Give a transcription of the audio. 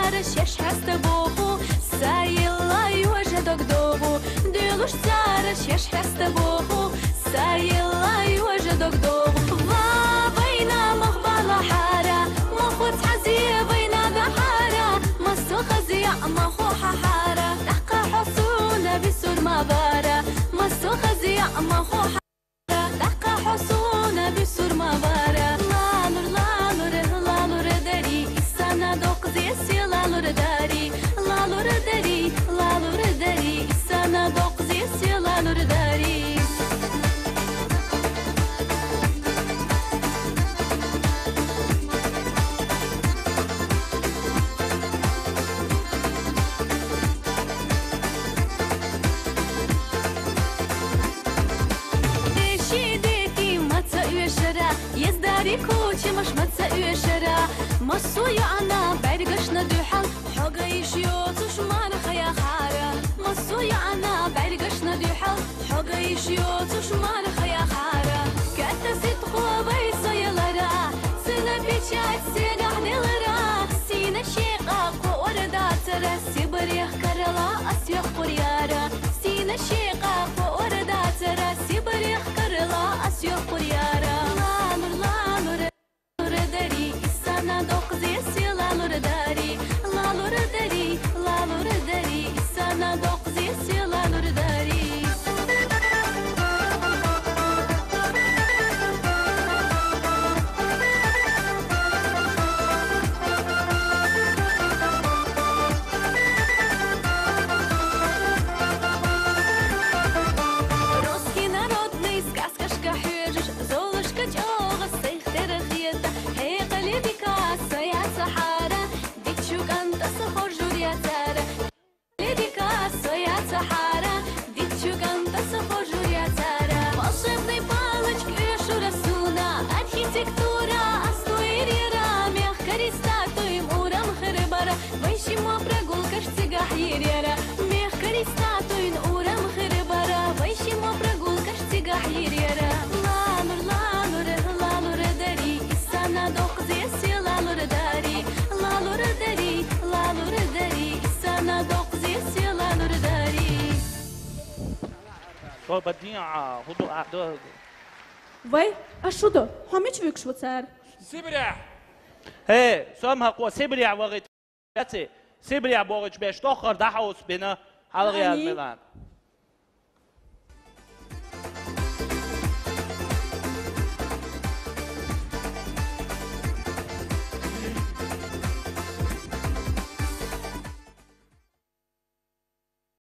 царش яш хасте боху сайла южа догдогу дилуш царш яш хасте боху сайла южа догдогу ва вайна махбала хара махот حزيه بينا بحاره مصو خزيع مخو حاره تحقى حصونه بسور مباره مصو خزيع مخو حاره تحقى حصونه بسور مباره لا نور داري السنه دوقزي لا نور داري لا نور داري السنه دوقزي لا نور داري كوتشي مش متسقي شرا مصوي أنا برقشنا دوحل حقي شيوت وشمان خيا خارا مصوي أنا برقشنا دوحل حقي شيوت وشمان خيا خارا كأتا ست خوابي صيلرا سنة بيشات سيقع نلرا سينا شيقا قوردا ترى سيبريخ كرلا أسيق قريارا سينا شيقا قوردا ترى سيبريخ كرلا أسيق قريارا بديع هدوء أعداد وای اشودو همه چی بکشو سر سبرع هی سامها قوة سبرع وقت سبرع باقش بهش تاخر ده حوس بنا حلقه از ملان